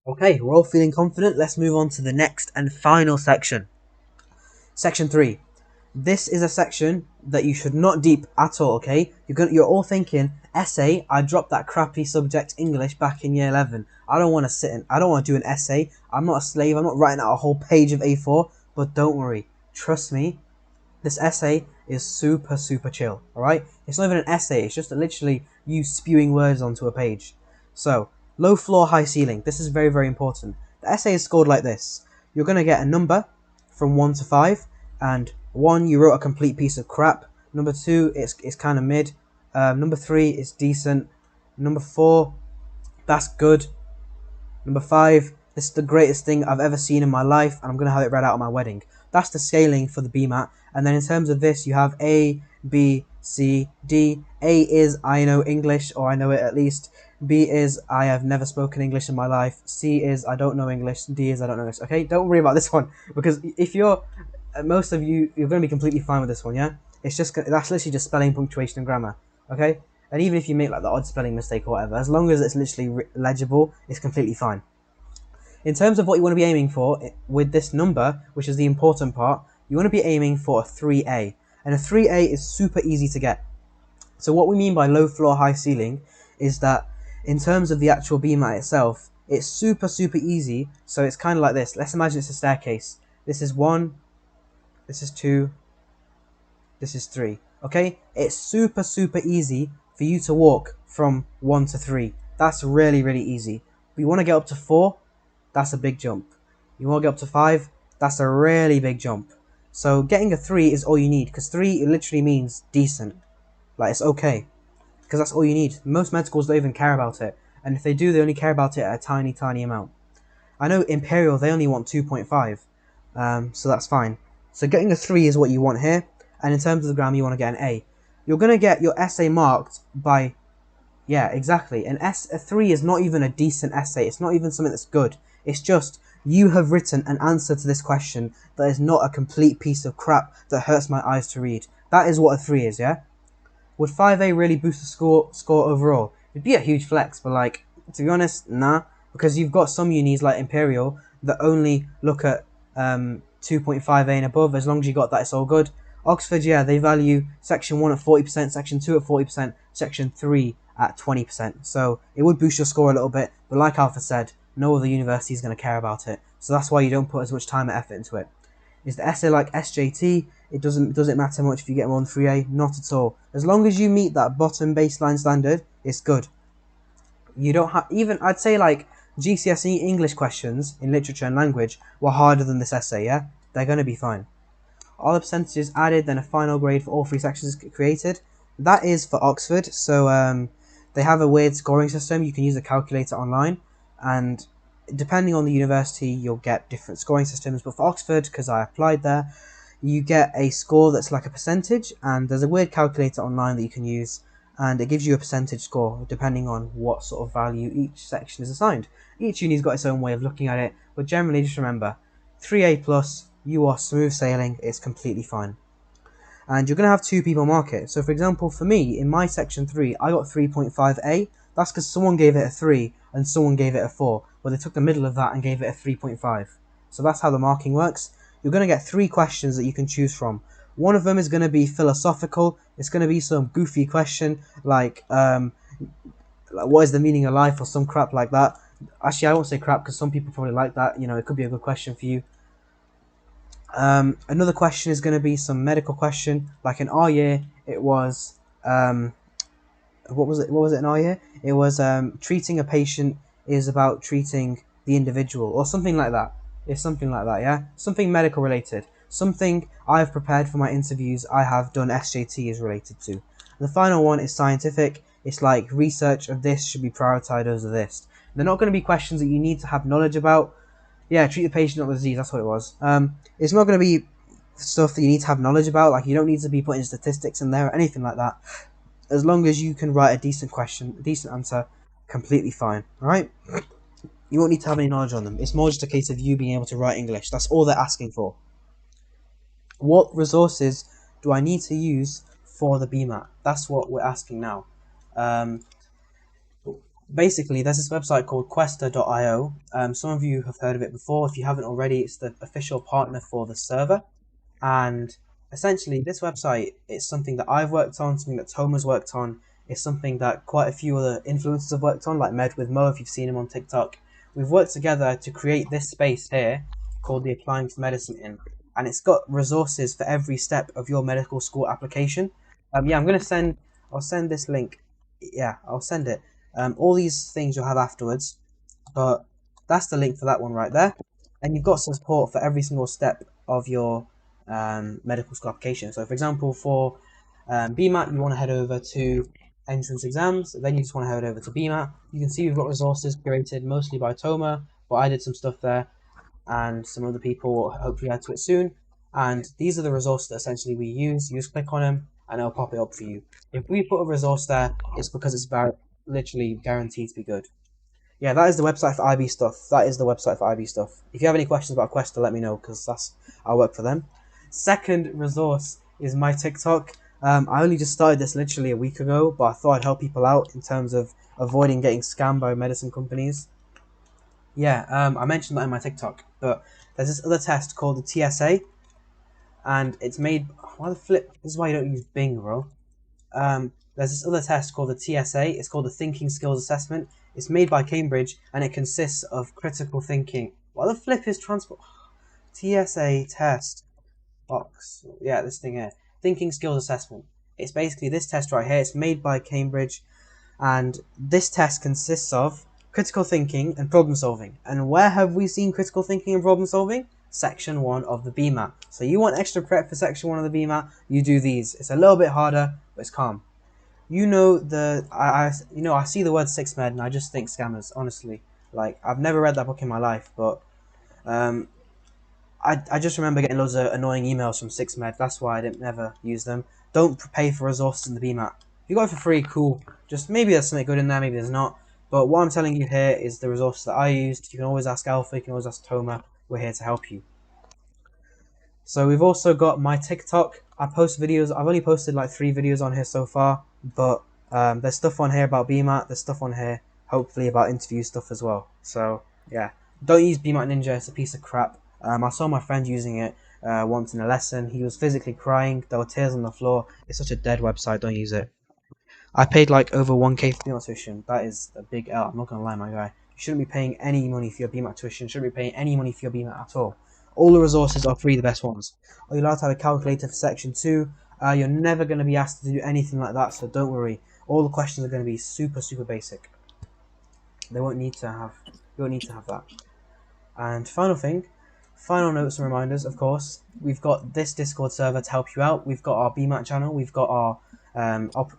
Okay, we're all feeling confident. Let's move on to the next and final section. Section 3. This is a section that you should not deep at all, okay? You're all thinking, essay, I dropped that crappy subject English back in year 11. I don't want to do an essay. I'm not a slave. I'm not writing out a whole page of A4. But don't worry. Trust me, this essay is super, super chill, alright? It's not even an essay. It's just literally you spewing words onto a page. So, low floor, high ceiling. This is very, very important. The essay is scored like this. You're going to get a number from 1 to 5, and 1, you wrote a complete piece of crap. Number 2, it's kind of mid. Number 3, it's decent. Number 4, that's good. Number 5, this is the greatest thing I've ever seen in my life, and I'm going to have it read out at my wedding. That's the scaling for the BMAT. And then in terms of this, you have A, B, C, D. A is I know English, or I know it at least. B is I have never spoken English in my life. C is I don't know English. D is I don't know English. Okay, don't worry about this one, because if you're, most of you're going to be completely fine with this one, yeah? It's just, that's literally just spelling, punctuation, and grammar, okay? And even if you make like the odd spelling mistake or whatever, as long as it's literally legible, it's completely fine. In terms of what you want to be aiming for with this number, which is the important part, you want to be aiming for a 3A. And a 3A is super easy to get. So what we mean by low floor, high ceiling is that in terms of the actual BMAT itself, it's super, super easy. So it's kind of like this. Let's imagine it's a staircase. This is 1, this is 2, this is 3. Okay? It's super, super easy for you to walk from 1 to 3. That's really, really easy. But you want to get up to 4, that's a big jump. You want to get up to 5, that's a really big jump. So getting a 3 is all you need, because 3 literally means decent. Like, it's okay. Because that's all you need. Most med schools don't even care about it. And if they do, they only care about it at a tiny, tiny amount. I know Imperial, they only want 2.5. So that's fine. So getting a 3 is what you want here. And in terms of the grammar, you want to get an A. You're going to get your essay marked by... Yeah, exactly. A 3 is not even a decent essay. It's not even something that's good. It's just, you have written an answer to this question that is not a complete piece of crap that hurts my eyes to read. That is what a 3 is, yeah? Would 5A really boost the score overall? It'd be a huge flex, but like, to be honest, nah. Because you've got some unis like Imperial that only look at 2.5A and above. As long as you got that, it's all good. Oxford, yeah, they value section 1 at 40%, section 2 at 40%, section 3 at 20%. So it would boost your score a little bit, but like Alpha said, no other university is going to care about it. So that's why you don't put as much time and effort into it. Is the essay like SJT? Does it matter much if you get more than 3A? Not at all. As long as you meet that bottom baseline standard, it's good. You don't have, even, I'd say like GCSE English questions in literature and language were harder than this essay, yeah? They're going to be fine. All the percentages added, then a final grade for all 3 sections created. That is for Oxford, so they have a weird scoring system. You can use a calculator online, and depending on the university, you'll get different scoring systems. But for Oxford, because I applied there, you get a score that's like a percentage, and there's a weird calculator online that you can use. and it gives you a percentage score depending on what sort of value each section is assigned. Each uni's got its own way of looking at it, but generally just remember, 3A plus, you are smooth sailing, it's completely fine. And you're going to have two people mark it. So for example, for me, in my section 3, I got 3.5A. That's because someone gave it a 3 and someone gave it a 4, but they took the middle of that and gave it a 3.5. So that's how the marking works. You're going to get 3 questions that you can choose from. One of them is going to be philosophical. It's going to be some goofy question like what is the meaning of life or some crap like that. Actually, I won't say crap because some people probably like that. You know, it could be a good question for you. Another question is going to be some medical question. Like in our year, it was what was it? What was it in our year? It was treating a patient is about treating the individual or something like that. It's something like that, yeah. Something medical related. Something I've prepared for my interviews. I have done SJT is related to. And the final one is scientific. It's like research of this should be prioritized over this. They're not going to be questions that you need to have knowledge about. Yeah, treat the patient, not the disease. That's what it was. It's not going to be stuff that you need to have knowledge about. Like you don't need to be putting statistics in there or anything like that. As long as you can write a decent question, a decent answer, completely fine. All right. You won't need to have any knowledge on them. It's more just a case of you being able to write English. That's all they're asking for. What resources do I need to use for the BMAT? That's what we're asking now. Um, Basically, there's this website called Questa.io. Some of you have heard of it before. If you haven't already, it's the official partner for the server. And essentially, this website is something that I've worked on, something that Toma's worked on. It's something that quite a few other influencers have worked on, like Med with Mo, if you've seen him on TikTok. We've worked together to create this space here called the Applying to Medicine In. And it's got resources for every step of your medical school application. Yeah, I'll send this link. Yeah, I'll send it. All these things you'll have afterwards, but that's the link for that one right there. And you've got support for every single step of your medical school application. So, for example, for BMAT, you want to head over to entrance exams. Then you just want to head over to BMAT. You can see we've got resources curated mostly by Toma, but I did some stuff there, and some other people will hopefully add to it soon. And these are the resources that essentially we use. You just click on them, and it'll pop it up for you. If we put a resource there, it's because it's literally guaranteed to be good. Yeah, that is the website for IB stuff. That is the website for IB stuff. If you have any questions about Questa, let me know because I work for them. Second resource is my TikTok. I only just started this literally a week ago, but I thought I'd help people out in terms of avoiding getting scammed by medicine companies. Yeah, I mentioned that in my TikTok, but there's this other test called the TSA, and it's made. Why the flip? This is why you don't use Bing, bro. There's this other test called the TSA. It's called the Thinking Skills Assessment. It's made by Cambridge, and it consists of critical thinking. What the flip is transport? TSA test box. Yeah, this thing here. Thinking Skills Assessment. It's basically this test right here. It's made by Cambridge, and this test consists of critical thinking and problem solving. And where have we seen critical thinking and problem solving? Section 1 of the BMAT. So you want extra prep for section 1 of the BMAT, you do these. It's a little bit harder, but it's calm. You know I see the word 6med and I just think scammers, honestly. Like I've never read that book in my life, but I just remember getting loads of annoying emails from 6med. That's why I didn't never use them. Don't pay for resources in the BMAT. If you got it for free, cool. Just maybe there's something good in there, maybe there's not. But what I'm telling you here is the resources that I used. You can always ask Alpha, you can always ask Toma. We're here to help you. So we've also got my TikTok. I post videos. I've only posted like 3 videos on here so far, but there's stuff on here about BMAT. There's stuff on here, hopefully, about interview stuff as well. So yeah, don't use BMAT Ninja. It's a piece of crap. I saw my friend using it once in a lesson. He was physically crying. There were tears on the floor. It's such a dead website. Don't use it. I paid like over 1K for BMAT tuition. That is a big L. I'm not gonna lie, my guy. You shouldn't be paying any money for your BMAT tuition. You shouldn't be paying any money for your BMAT at all. All the resources are free, the best ones. Are you allowed to have a calculator for section 2? You're never going to be asked to do anything like that, so don't worry. All the questions are going to be super, super basic. You won't need to have that. And final notes and reminders, of course. We've got this Discord server to help you out. We've got our BMAT channel. We've got our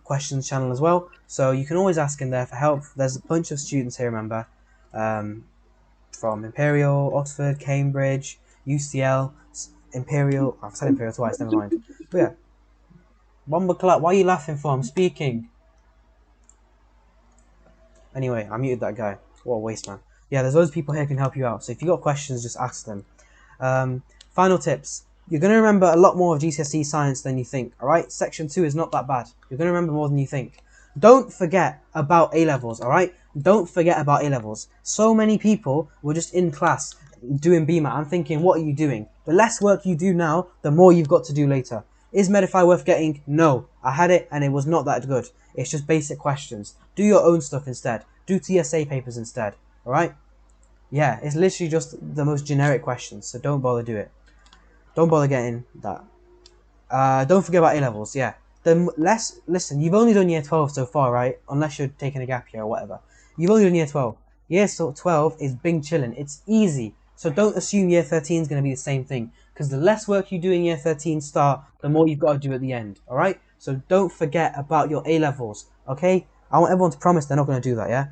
questions channel as well. So you can always ask in there for help. There's a bunch of students here, remember, from Imperial, Oxford, Cambridge, UCL, Imperial. I've said Imperial twice, never mind. But yeah. Bomba Clap, why are you laughing for? I'm speaking. Anyway, I muted that guy. What a waste, man. Yeah, there's loads of people here who can help you out. So if you got questions, just ask them. Final tips. You're going to remember a lot more of GCSE science than you think, alright? Section 2 is not that bad. You're going to remember more than you think. Don't forget about A-levels, alright? Don't forget about A-levels. So many people were just in class doing BMAT. I'm thinking, what are you doing? The less work you do now, the more you've got to do later. Is Medify worth getting? No. I had it and it was not that good. It's just basic questions. Do your own stuff instead. Do TSA papers instead, alright? Yeah, it's literally just the most generic questions, so don't bother do it. Don't bother getting that. Don't forget about A-levels, yeah. Listen, you've only done year 12 so far, right? Unless you're taking a gap year or whatever. You've only done year 12. Year 12 is bing chilling. It's easy. So don't assume year 13 is going to be the same thing. Because the less work you do in year 13 start, the more you've got to do at the end, alright? So don't forget about your A-levels, okay? I want everyone to promise they're not going to do that, yeah?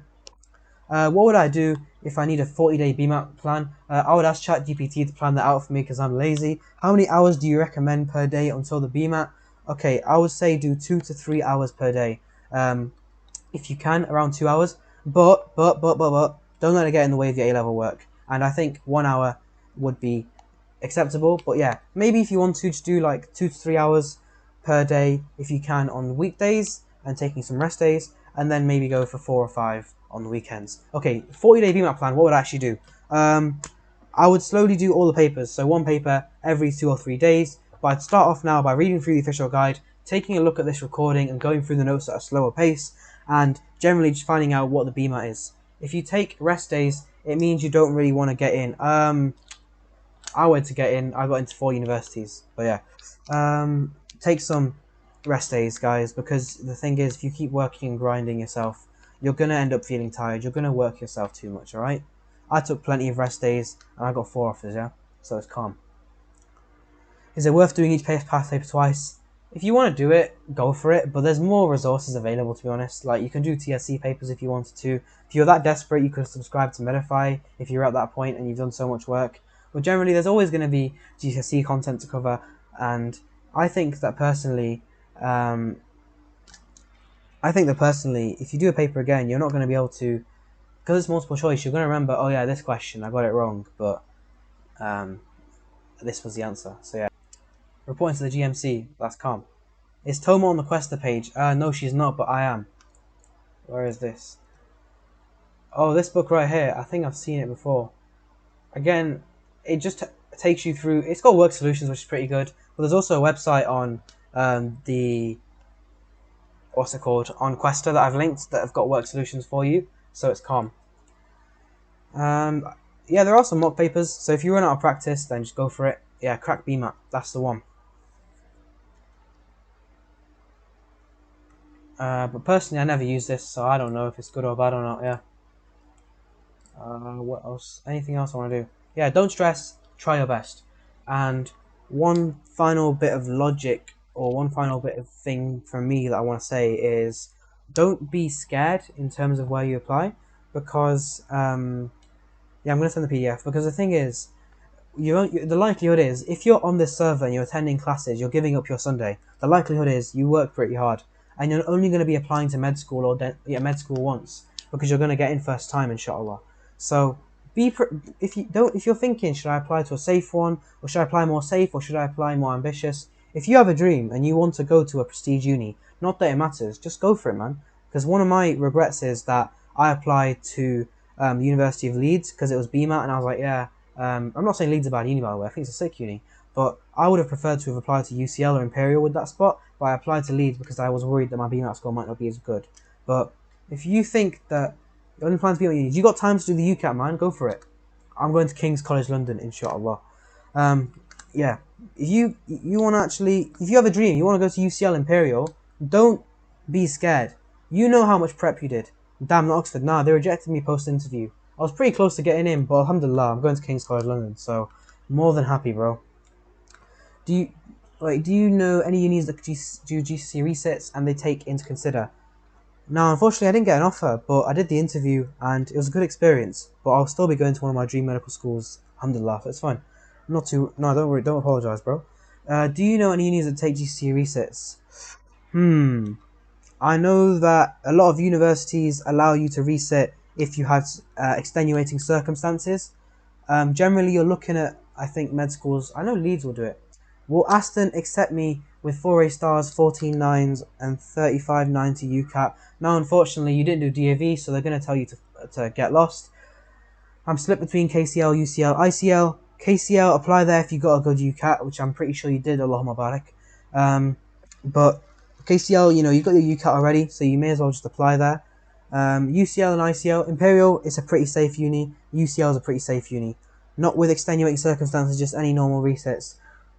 What would I do if I need a 40-day BMAT plan? I would ask ChatGPT to plan that out for me because I'm lazy. How many hours do you recommend per day until the BMAT? Okay, I would say do 2 to 3 hours per day. If you can, around 2 hours. But, don't let it get in the way of your A-level work. And I think 1 hour would be acceptable. But yeah, maybe if you want to, just do like 2 to 3 hours per day if you can on weekdays and taking some rest days, and then maybe go for 4 or 5 on the weekends. Okay, 40-day BMAT plan, what would I actually do? I would slowly do all the papers, so one paper every 2 or 3 days, but I'd start off now by reading through the official guide, taking a look at this recording and going through the notes at a slower pace, and generally just finding out what the BMAT is. If you take rest days, it means you don't really want to get in. I went to get in. I got into 4 universities. But yeah, take some rest days, guys, because the thing is, if you keep working and grinding yourself, you're going to end up feeling tired. You're going to work yourself too much, alright? I took plenty of rest days, and I got 4 offers, yeah? So it's calm. Is it worth doing each past paper twice? If you want to do it, go for it, but there's more resources available, to be honest. Like, you can do TSC papers if you wanted to. If you're that desperate, you could subscribe to Medify if you're at that point and you've done so much work. But generally, there's always going to be GCSE content to cover, and I think that personally, if you do a paper again, you're not going to be able to, because it's multiple choice, you're going to remember, oh yeah, this question, I got it wrong, but this was the answer. So yeah. Reporting to the GMC, that's calm. Is Toma on the Questa page? No, she's not, but I am. Where is this? Oh, this book right here. I think I've seen it before. Again, it just takes you through. It's got work solutions, which is pretty good. But there's also a website on what's it called? On Questa that I've linked that have got work solutions for you. So it's calm. Yeah, there are some mock papers. So if you run out of practice, then just go for it. Yeah, crack BMAT. That's the one. But personally, I never use this, so I don't know if it's good or bad or not. Yeah. What else? Anything else I want to do? Yeah, don't stress. Try your best. And one final bit of logic, or one final bit of thing from me that I want to say is, don't be scared in terms of where you apply, because yeah, I'm gonna send the PDF. Because the thing is, the likelihood is, if you're on this server and you're attending classes, you're giving up your Sunday. The likelihood is you work pretty hard, and you're only going to be applying to med school or med school once, because you're going to get in first time, inshallah. So if you're thinking, should I apply to a safe one, or should I apply more safe, or should I apply more ambitious? If you have a dream and you want to go to a prestige uni, not that it matters, just go for it, man. Because one of my regrets is that I applied to the University of Leeds because it was BMAT, and I was like, yeah. I'm not saying Leeds is a bad uni, by the way. I think it's a sick uni. But I would have preferred to have applied to UCL or Imperial with that spot. But I applied to Leeds because I was worried that my BMAT score might not be as good. But if you think that you're only planning to be at uni, you got time to do the UCAT, man, go for it. I'm going to King's College London, inshallah. Yeah. If you want to actually, if you have a dream, you want to go to UCL Imperial, don't be scared. You know how much prep you did. Damn, not Oxford. Nah, they rejected me post-interview. I was pretty close to getting in, but alhamdulillah, I'm going to King's College London, so more than happy, bro. Do you know any unis that do GCSE resets and they take into consider? No, unfortunately, I didn't get an offer, but I did the interview and it was a good experience. But I'll still be going to one of my dream medical schools, alhamdulillah, so it's fine. No, don't worry, don't apologise, bro. Do you know any unis that take GCSE resets? I know that a lot of universities allow you to resit if you have extenuating circumstances. Generally, you're looking at, I think, med schools. I know Leeds will do it. Will Aston accept me with 4A stars, 14 nines, and 3590 UCAT? Now, unfortunately, you didn't do DAV, so they're going to tell you to get lost. I'm split between KCL, UCL, ICL. KCL, apply there if you got a good UCAT, which I'm pretty sure you did, Allahumma barak. But KCL, you got your UCAT already, so you may as well just apply there. UCL and ICL, Imperial, it's a pretty safe uni. UCL is a pretty safe uni. Not with extenuating circumstances, just any normal resets.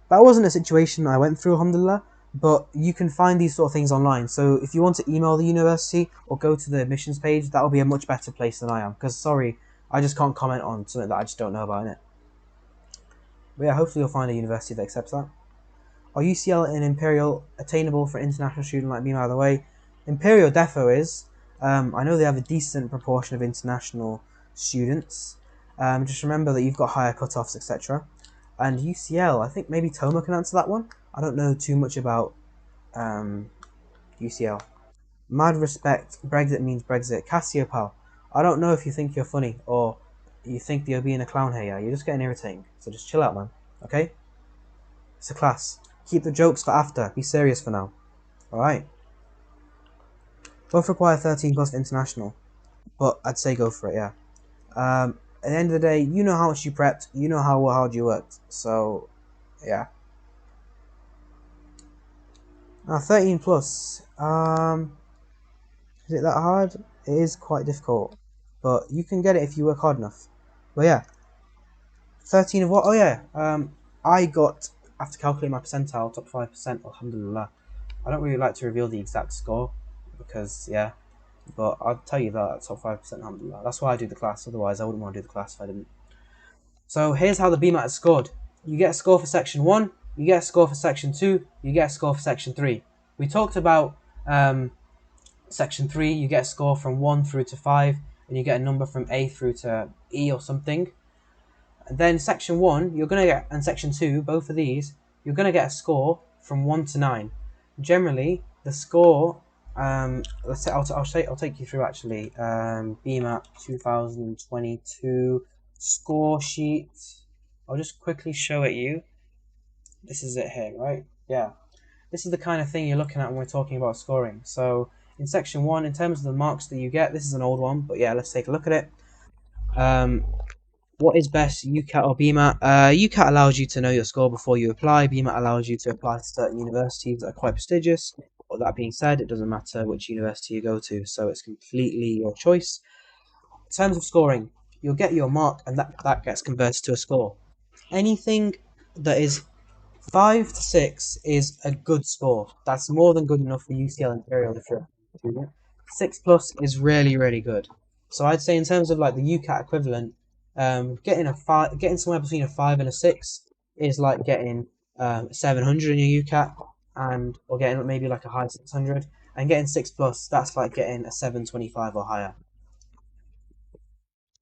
That wasn't a situation I went through, alhamdulillah, but you can find these sort of things online. So if you want to email the university or go to the admissions page, that'll be a much better place than I am. Because, sorry, I just can't comment on something that I just don't know about, innit? But yeah, hopefully you'll find a university that accepts that. Are UCL and Imperial attainable for an international student like me, by the way? Imperial defo is. I know they have a decent proportion of international students. Just remember that you've got higher cutoffs, etc. And UCL, I think maybe Toma can answer that one. I don't know too much about UCL. Mad respect, Brexit means Brexit. Cassio, pal. I don't know if you think you're funny or you think you're being a clown here, yeah? You're just getting irritating. So just chill out, man. Okay? It's a class. Keep the jokes for after. Be serious for now. Alright? Both require 13 plus international. But I'd say go for it, yeah. At the end of the day, you know how much you prepped. You know how hard you worked. So, yeah. Now, 13 plus. Is it that hard? It is quite difficult. But you can get it if you work hard enough. But yeah. 13 of what? Oh yeah. I got, after calculating my percentile, top 5%, alhamdulillah. I don't really like to reveal the exact score. Because, yeah. But I'll tell you that, top 5%, alhamdulillah. That's why I do the class. Otherwise, I wouldn't want to do the class if I didn't. So here's how the BMAT is scored. You get a score for section 1, you get a score for section 2, you get a score for section 3. We talked about section 3, you get a score from 1 through to 5, and you get a number from A through to E or something. And then section 1, you're going to get, and section 2, both of these, you're going to get a score from 1 to 9. Generally, the score, I'll take you through actually, BMAT 2022 score sheet. I'll just quickly show it you. This is it here, right? Yeah. This is the kind of thing you're looking at when we're talking about scoring. So in section 1, in terms of the marks that you get, this is an old one, but yeah, let's take a look at it. What is best, UCAT or BMAT? UCAT allows you to know your score before you apply. BMAT allows you to apply to certain universities that are quite prestigious. But that being said, it doesn't matter which university you go to, so it's completely your choice. In terms of scoring, you'll get your mark, and that gets converted to a score. Anything that is 5 to 6 is a good score. That's more than good enough for UCL Imperial if you're 6 plus is really, really good. So I'd say in terms of like the UCAT equivalent, getting somewhere between a 5 and a 6 is like getting 700 in your UCAT, or getting maybe like a high 600, and getting 6 plus, that's like getting a 725 or higher.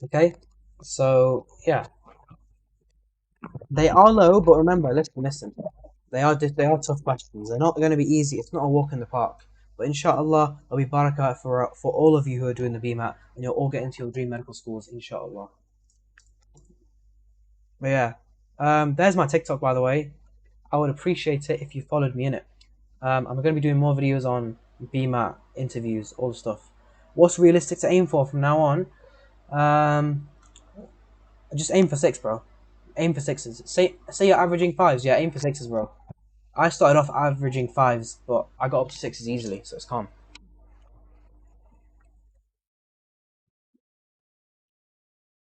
Okay, so yeah, they are low, but remember, listen. They are tough questions. They're not going to be easy. It's not a walk in the park. But inshallah, there'll be barakah for all of you who are doing the BMAT, and you'll all get into your dream medical schools, inshallah. But yeah, there's my TikTok, by the way. I would appreciate it if you followed me in it. I'm going to be doing more videos on BMAT interviews, all the stuff. What's realistic to aim for from now on? Just aim for 6, bro. Aim for 6s. Say you're averaging 5s. Yeah, aim for 6s, bro. I started off averaging 5s, but I got up to 6s easily, so it's calm.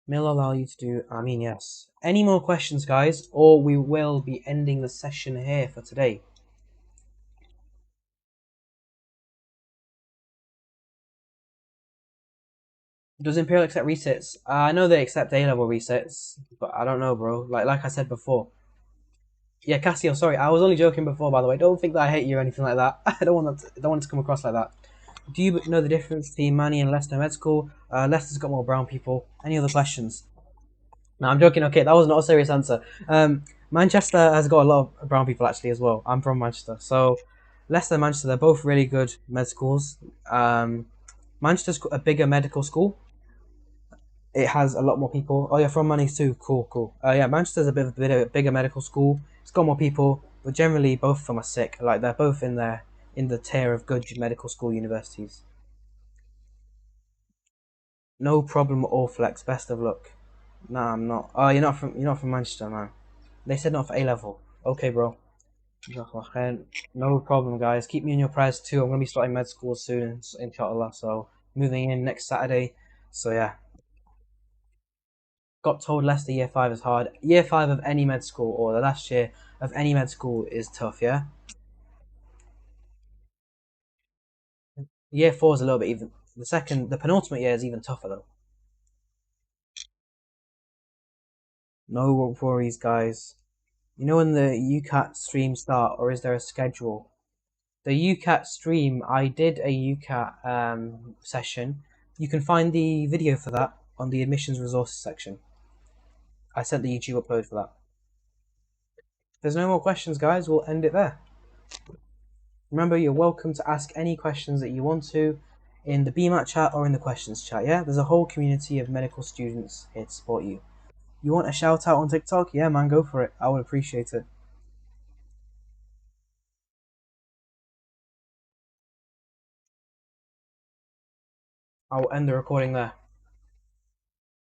Will allow you to do, I mean, yes. Any more questions, guys, or we will be ending the session here for today. Does Imperial accept resets? I know they accept A-level resets, but I don't know, bro. Like I said before. Yeah, Cassio, sorry, I was only joking before, by the way. Don't think that I hate you or anything like that. I don't want it to come across like that. Do you know the difference between Manny and Leicester Med School? Leicester's got more brown people. Any other questions? No, I'm joking. Okay, that was not a serious answer. Manchester has got a lot of brown people actually as well. I'm from Manchester, so Leicester and Manchester, they're both really good med schools. Um, Manchester's a bigger medical school. It has a lot more people. Oh yeah, from Manny's too. Cool, cool. Yeah, Manchester's bit of a bigger medical school. It's got more people, but generally both of them are sick. Like they're both in the tier of good medical school universities. No problem at all, Flex. Best of luck. Nah, I'm not. Oh, you're not from Manchester, man. They said not for A level. Okay, bro. No problem, guys. Keep me in your prayers too. I'm gonna be starting med school soon, inshallah. So moving in next Saturday. So yeah, got told Leicester year five is hard. Year five of any med school or the last year of any med school is tough. Yeah. Year four is a little bit even. The penultimate year is even tougher though. No worries, guys. You know when the UCAT stream start, or is there a schedule? The UCAT stream, I did a UCAT session. You can find the video for that on the admissions resources section. I sent the YouTube upload for that. If there's no more questions, guys, we'll end it there. Remember, you're welcome to ask any questions that you want to in the BMAT chat or in the questions chat, yeah? There's a whole community of medical students here to support you. You want a shout out on TikTok? Yeah, man, go for it. I would appreciate it. I'll end the recording there.